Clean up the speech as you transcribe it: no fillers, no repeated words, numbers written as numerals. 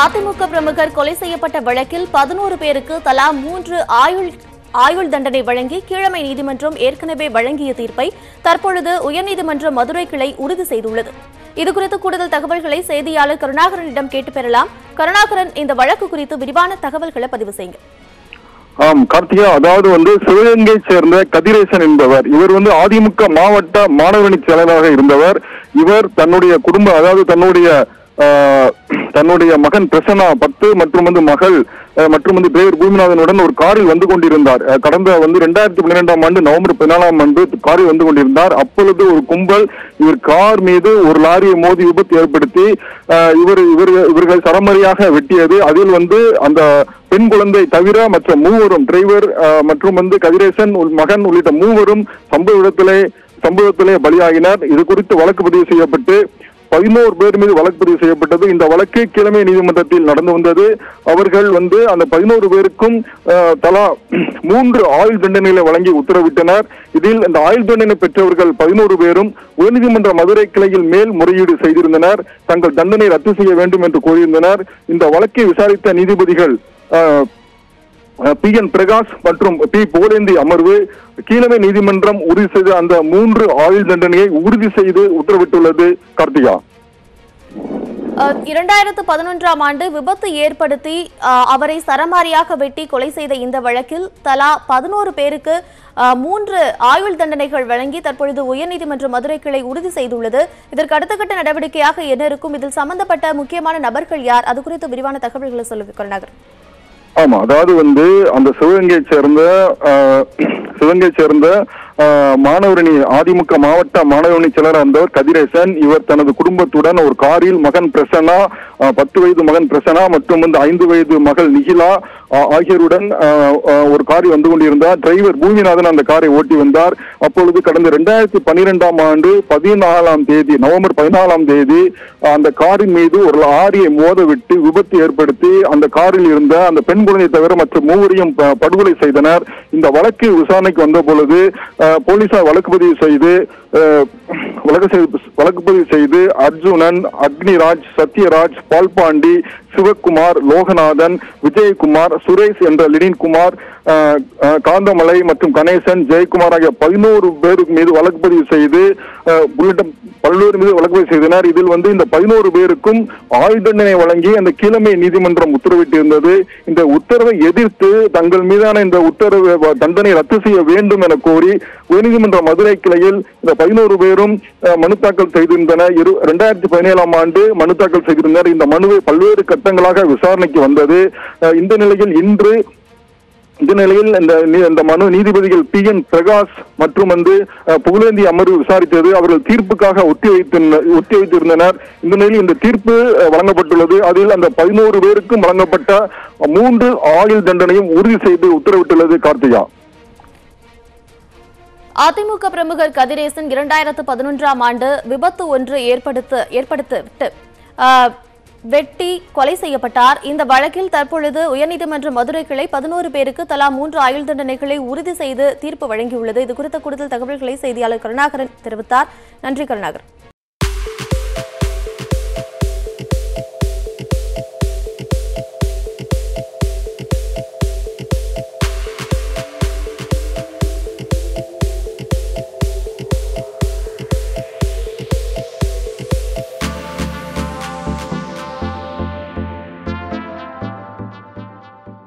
அதிமுக பிரமுகர் கொலை செய்யப்பட்ட வழக்கில் 11 பேருக்கு தலா 3 ஆயுள் தண்டனை வழங்கி கீழமை நீதிமன்றம் ஏற்கனவே வழங்கிய தீர்ப்பை தற்பொழுது உயர்நீதிமன்ற மதுரை கிளை உறுதி செய்துள்ளது. இதுகுறித்து கூடுதல் தகவல்களை செய்தியாளர் கருணாகரனிடம் கேட்டு பெறலாம். கருணாகரன், இந்த வழக்கு குறித்து விரிவான தகவல்களை பதிவு செய்யுங்க. கார்த்திகா, அதாவது சிவகங்கை சேர்ந்த கதிரேசன் என்பவர். இவர் அதிமுக மாவட்ட மாணவரணி செயலராக இருந்தவர். இவர் தன்னுடைய குடும்ப, அதாவது தன்னுடைய மகன் பிரசன்னா 10 மற்றும் மகள் மற்றும் டிரைவர் பூமிநாதனுடன் ஒரு காரில் வந்து கொண்டிருந்தார். கடந்த 2012ஆம் ஆண்டு நவம்பர் 14ஆம் ஆண்டு காரில் வந்து கொண்டிருந்தார். அப்பொழுது ஒரு கும்பல் இவர் கார் மீது ஒரு லாரியை மோதி விபத்து ஏற்படுத்தி இவர்களை சரமாரியாக வெட்டியது. அதில் அந்த பெண் குழந்தை தவிர மற்ற மூவரும், டிரைவர் மற்றும் கதிரேசன் மகன் உள்ளிட்ட மூவரும் சம்பவத்திலே பலியாகினர். இது குறித்து வழக்கு பதிவு செய்யப்பட்டு 11 பேர் மீது வழக்கு பதிவு செய்யப்பட்டது. இந்த வழக்கு கீழமை நீதிமன்றத்தில் நடந்து வந்தது. அவர்கள் அந்த 11 பேருக்கும் தலா 3 ஆயுள் தண்டனைகளை வழங்கி உத்தரவிட்டனர். இதில் இந்த ஆயுள் தண்டனை பெற்றவர்கள் 11 பேரும் உயர்நீதிமன்ற மதுரை கிளையில் மேல் முறையீடு செய்திருந்தனர். தங்கள் தண்டனை ரத்து செய்ய வேண்டும் என்று கோரியிருந்தனர். இந்த வழக்கை விசாரித்த நீதிபதிகள் PN பிரகாஷ் மற்றும் P புகழேந்தி அமர்வு கீழமை நீதிமன்றம் உறுதி செய்த அந்த 3 ஆயுள் தண்டனையை உறுதி செய்து உத்தரவிட்டுள்ளது. கார்த்திகா, 2011ஆம் ஆண்டு விபத்து ஏற்படுத்தி அவரை சரமாரியாக வெட்டி கொலை செய்த இந்த வழக்கில் தலா 11 பேருக்கு 3 ஆயுள் தண்டனைகள் வழங்கி தற்பொழுது உயர்நீதிமன்ற மதுரை கிளை உறுதி செய்துள்ளது. இதற்கு அடுத்த கட்ட நடவடிக்கையாக என்ன இருக்கும்? இதில் சம்பந்தப்பட்ட முக்கியமான நபர்கள் யார்? அது குறித்து விரிவான தகவல்களை சொல்லுங்க கருணாகர். ஆமா, அதாவது அந்த சிவகங்கை சேர்ந்த மாணவரணி அதிமுக மாவட்ட மாணவரணி செயலராக இருந்தவர் கதிரேசன். இவர் தனது குடும்பத்துடன் ஒரு காரில் மகன் பிரசன்னா, 10 வயது மகன் பிரசன்னா மற்றும் 5 வயது மகள் நிகிலா ஆகியோருடன் ஒரு காரில் வந்து கொண்டிருந்தார். டிரைவர் பூமிநாதன் அந்த காரை ஓட்டி வந்தார். அப்பொழுது கடந்த 2012ஆம் ஆண்டு 14ஆம் தேதி, நவம்பர் 14ஆம் தேதி அந்த காரின் மீது ஒரு லாரியை மோதவிட்டு விபத்து ஏற்படுத்தி அந்த காரில் இருந்த அந்த பெண் குழந்தை தவிர மற்ற மூவரையும் படுகொலை செய்தனர். இந்த வழக்கு விசாரணைக்கு வந்த பொழுது போலீசார் வழக்கு பதிவு செய்து அர்ஜுனன், அக்னிராஜ், சத்யராஜ், பால்பாண்டி, சிவக்குமார், லோகநாதன், விஜயகுமார், சுரேஷ் என்ற லினின்குமார், காந்தமலை மற்றும் கணேசன், ஜெயக்குமார் ஆகிய 11 பேர் மீது வழக்கு பதிவு செய்து பல்வேறு மீது வழக்கு பதிவு செய்தனர். இதில் இந்த 11 பேருக்கும் ஆயுள் தண்டனை வழங்கி அந்த கீழமை நீதிமன்றம் உத்தரவிட்டிருந்தது. இந்த உத்தரவை எதிர்த்து தங்கள் மீதான இந்த உத்தரவு தண்டனை ரத்து செய்ய வேண்டும் என கோரி உயர்நீதிமன்ற மதுரை கிளையில் இந்த 11 பேரும் மனு தாக்கல் செய்திருந்தனர். 2017ஆம் ஆண்டு மனு தாக்கல் செய்திருந்தனர். இந்த மனுவை பல்வேறு கட்டங்களாக விசாரணைக்கு வந்தது. இந்த நிலையில் இந்த மனு நீதிபதிகள் PN பிரகாஷ் மற்றும் புகழேந்தி அமர்வு விசாரித்தது. அவர்கள் தீர்ப்புக்காக ஒத்தி வைத்திருந்தனர். இந்த நிலையில் இந்த தீர்ப்பு வழங்கப்பட்டுள்ளது. அதில் அந்த 11 பேருக்கும் வழங்கப்பட்ட 3 ஆயுள் தண்டனையும் உறுதி செய்து உத்தரவிட்டுள்ளது. கார்த்திகா, அதிமுக பிரமுகர் கதிரேசன் 2011ஆம் ஆண்டு விபத்து ஒன்று ஏற்படுத்திவிட்டு வெட்டி கொலை செய்யப்பட்டார். இந்த வழக்கில் தற்பொழுது உயர்நீதிமன்ற மதுரை கிளை 11 பேருக்கு தலா 3 ஆயுள் தண்டனைகளை உறுதி செய்து தீர்ப்பு வழங்கியுள்ளது. இது குறித்த கூடுதல் தகவல்களை செய்தியாளர் கருணாகரன் தெரிவித்தார். நன்றி கருணாகரன்.